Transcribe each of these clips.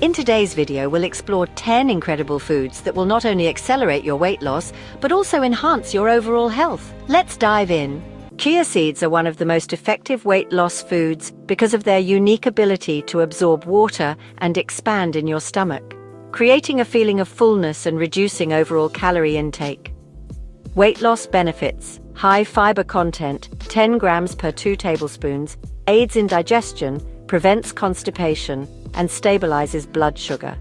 In today's video, we'll explore 10 incredible foods that will not only accelerate your weight loss, but also enhance your overall health. Let's dive in. Chia seeds are one of the most effective weight loss foods because of their unique ability to absorb water and expand in your stomach, creating a feeling of fullness and reducing overall calorie intake. Weight loss benefits: high fiber content, 10 grams per 2 tablespoons, aids in digestion, prevents constipation, and stabilizes blood sugar.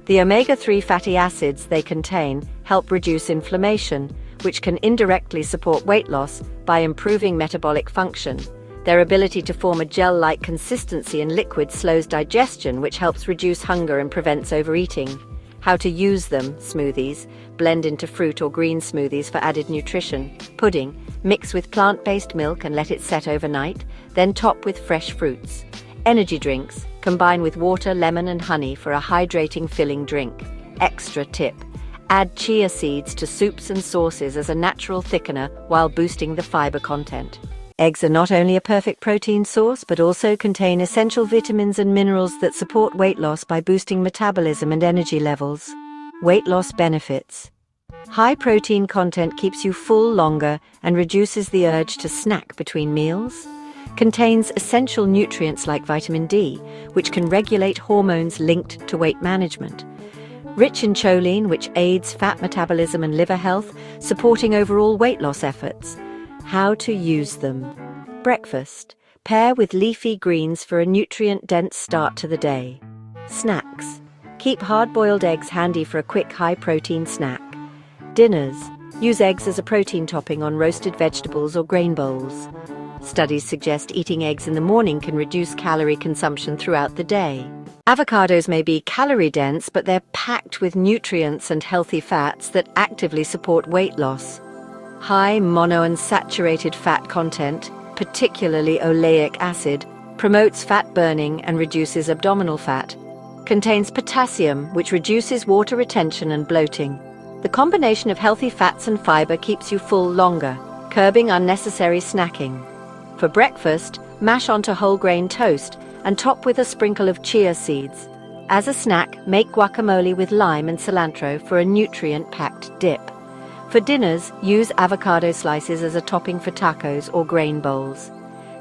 The omega-3 fatty acids they contain help reduce inflammation, which can indirectly support weight loss by improving metabolic function. Their ability to form a gel-like consistency in liquid slows digestion, which helps reduce hunger and prevents overeating. How to use them: smoothies, blend into fruit or green smoothies for added nutrition. Pudding, mix with plant-based milk and let it set overnight, then top with fresh fruits. Energy drinks, combine with water, lemon and honey for a hydrating, filling drink. Extra tip: add chia seeds to soups and sauces as a natural thickener while boosting the fiber content. Eggs are not only a perfect protein source, but also contain essential vitamins and minerals that support weight loss by boosting metabolism and energy levels. Weight loss benefits: high protein content keeps you full longer and reduces the urge to snack between meals. Contains essential nutrients like vitamin D, which can regulate hormones linked to weight management. Rich in choline, which aids fat metabolism and liver health, supporting overall weight loss efforts. How to use them: breakfast, pair with leafy greens for a nutrient-dense start to the day. Snacks, keep hard-boiled eggs handy for a quick high-protein snack. Dinners, use eggs as a protein topping on roasted vegetables or grain bowls. Studies suggest eating eggs in the morning can reduce calorie consumption throughout the day. Avocados may be calorie-dense, but they're packed with nutrients and healthy fats that actively support weight loss. High monounsaturated fat content, particularly oleic acid, promotes fat burning and reduces abdominal fat. Contains potassium, which reduces water retention and bloating. The combination of healthy fats and fiber keeps you full longer, curbing unnecessary snacking. For breakfast, mash onto whole grain toast and top with a sprinkle of chia seeds. As a snack, make guacamole with lime and cilantro for a nutrient-packed dip. For dinners, use avocado slices as a topping for tacos or grain bowls.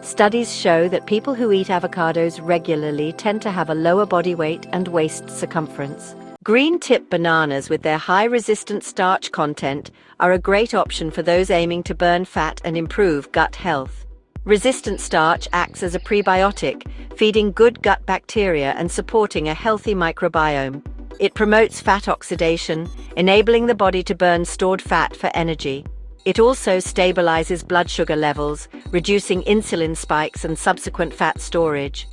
Studies show that people who eat avocados regularly tend to have a lower body weight and waist circumference. Green tip bananas, with their high-resistant starch content, are a great option for those aiming to burn fat and improve gut health. Resistant starch acts as a prebiotic, feeding good gut bacteria and supporting a healthy microbiome. It promotes fat oxidation, enabling the body to burn stored fat for energy. It also stabilizes blood sugar levels, reducing insulin spikes and subsequent fat storage.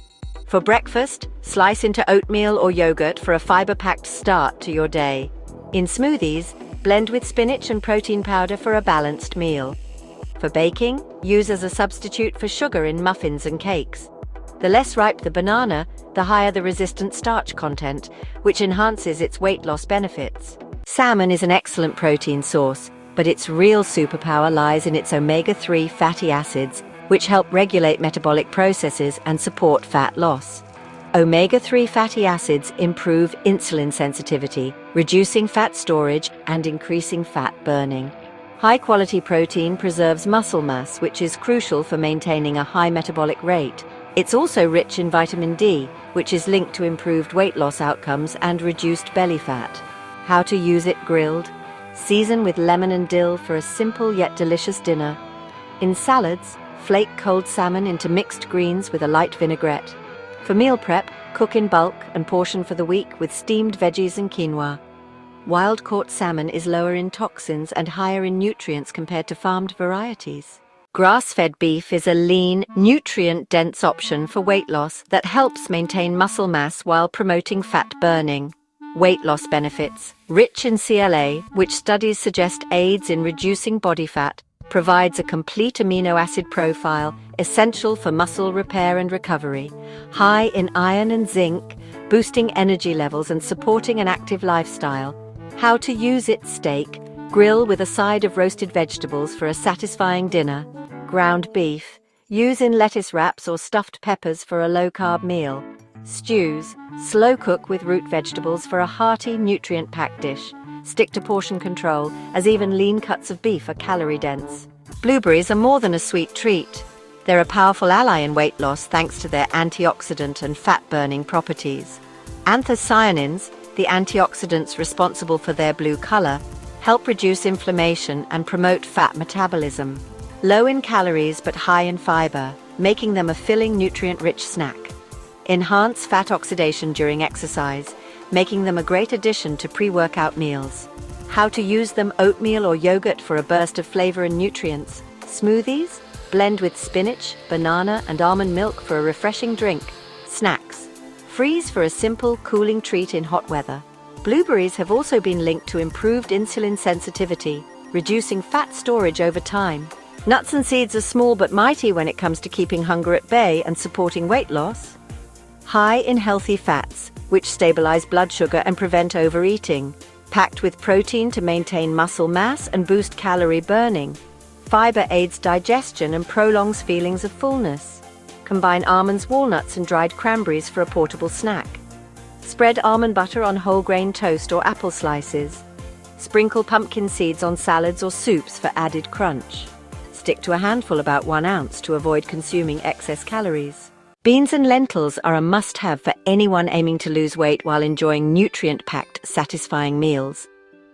For breakfast, slice into oatmeal or yogurt for a fiber-packed start to your day. In smoothies, blend with spinach and protein powder for a balanced meal. For baking, use as a substitute for sugar in muffins and cakes. The less ripe the banana, the higher the resistant starch content, which enhances its weight loss benefits. Salmon is an excellent protein source, but its real superpower lies in its omega-3 fatty acids, which help regulate metabolic processes and support fat loss. Omega-3 fatty acids improve insulin sensitivity, reducing fat storage and increasing fat burning. High-quality protein preserves muscle mass, which is crucial for maintaining a high metabolic rate. It's also rich in vitamin D, which is linked to improved weight loss outcomes and reduced belly fat. How to use it: grilled. Season with lemon and dill for a simple yet delicious dinner. In salads, flake cold salmon into mixed greens with a light vinaigrette. For meal prep, cook in bulk and portion for the week with steamed veggies and quinoa. Wild-caught salmon is lower in toxins and higher in nutrients compared to farmed varieties. Grass-fed beef is a lean, nutrient-dense option for weight loss that helps maintain muscle mass while promoting fat burning. Weight loss benefits: rich in CLA, which studies suggest aids in reducing body fat, provides a complete amino acid profile essential for muscle repair and recovery. High in iron and zinc, boosting energy levels and supporting an active lifestyle. How to use it: steak, grill with a side of roasted vegetables for a satisfying dinner. Ground beef, use in lettuce wraps or stuffed peppers for a low-carb meal. Stews. Slow cook with root vegetables for a hearty, nutrient-packed dish. Stick to portion control, as even lean cuts of beef are calorie-dense. Blueberries are more than a sweet treat. They're a powerful ally in weight loss thanks to their antioxidant and fat-burning properties. Anthocyanins, the antioxidants responsible for their blue color, help reduce inflammation and promote fat metabolism. Low in calories but high in fiber, making them a filling, nutrient-rich snack. Enhance fat oxidation during exercise, making them a great addition to pre-workout meals. How to use them: oatmeal or yogurt for a burst of flavor and nutrients. Smoothies? Blend with spinach, banana, and almond milk for a refreshing drink. Snacks. Freeze for a simple, cooling treat in hot weather. Blueberries have also been linked to improved insulin sensitivity, reducing fat storage over time. Nuts and seeds are small but mighty when it comes to keeping hunger at bay and supporting weight loss. High in healthy fats, which stabilize blood sugar and prevent overeating. Packed with protein to maintain muscle mass and boost calorie burning. Fiber aids digestion and prolongs feelings of fullness. Combine almonds, walnuts, and dried cranberries for a portable snack. Spread almond butter on whole grain toast or apple slices. Sprinkle pumpkin seeds on salads or soups for added crunch. Stick to a handful, about 1 ounce, to avoid consuming excess calories. Beans and lentils are a must-have for anyone aiming to lose weight while enjoying nutrient-packed, satisfying meals.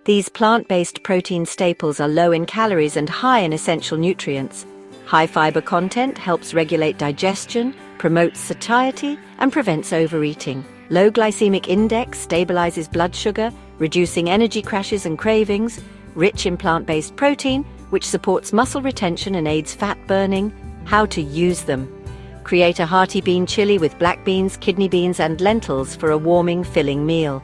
These plant-based protein staples are low in calories and high in essential nutrients. High fiber content helps regulate digestion, promotes satiety, and prevents overeating. Low glycemic index stabilizes blood sugar, reducing energy crashes and cravings. Rich in plant-based protein, which supports muscle retention and aids fat burning. How to use them. Create a hearty bean chili with black beans, kidney beans, and lentils for a warming, filling meal.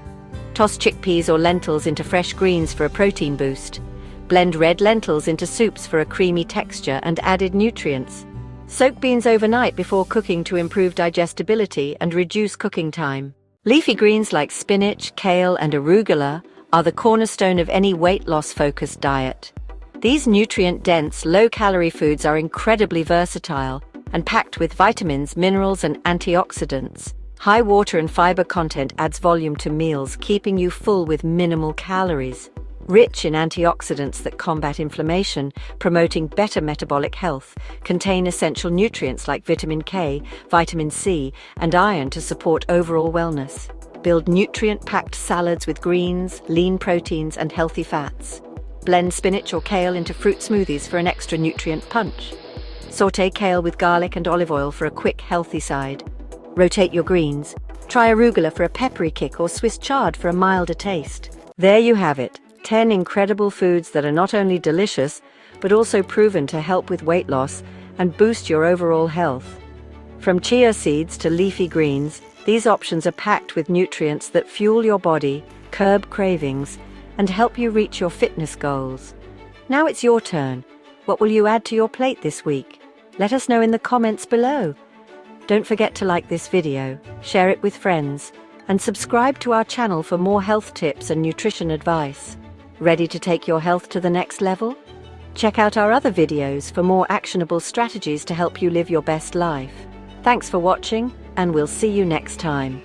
Toss chickpeas or lentils into fresh greens for a protein boost. Blend red lentils into soups for a creamy texture and added nutrients. Soak beans overnight before cooking to improve digestibility and reduce cooking time. Leafy greens like spinach, kale, and arugula are the cornerstone of any weight loss-focused diet. These nutrient-dense, low-calorie foods are incredibly versatile and packed with vitamins, minerals, and antioxidants. High water and fiber content adds volume to meals, keeping you full with minimal calories. Rich in antioxidants that combat inflammation, promoting better metabolic health, contain essential nutrients like vitamin K, vitamin C, and iron to support overall wellness. Build nutrient-packed salads with greens, lean proteins, and healthy fats. Blend spinach or kale into fruit smoothies for an extra nutrient punch. Sauté kale with garlic and olive oil for a quick, healthy side. Rotate your greens. Try arugula for a peppery kick or Swiss chard for a milder taste. There you have it, 10 incredible foods that are not only delicious, but also proven to help with weight loss and boost your overall health. From chia seeds to leafy greens, these options are packed with nutrients that fuel your body, curb cravings, and help you reach your fitness goals. Now it's your turn. What will you add to your plate this week? Let us know in the comments below. Don't forget to like this video, share it with friends, and subscribe to our channel for more health tips and nutrition advice. Ready to take your health to the next level? Check out our other videos for more actionable strategies to help you live your best life. Thanks for watching, and we'll see you next time.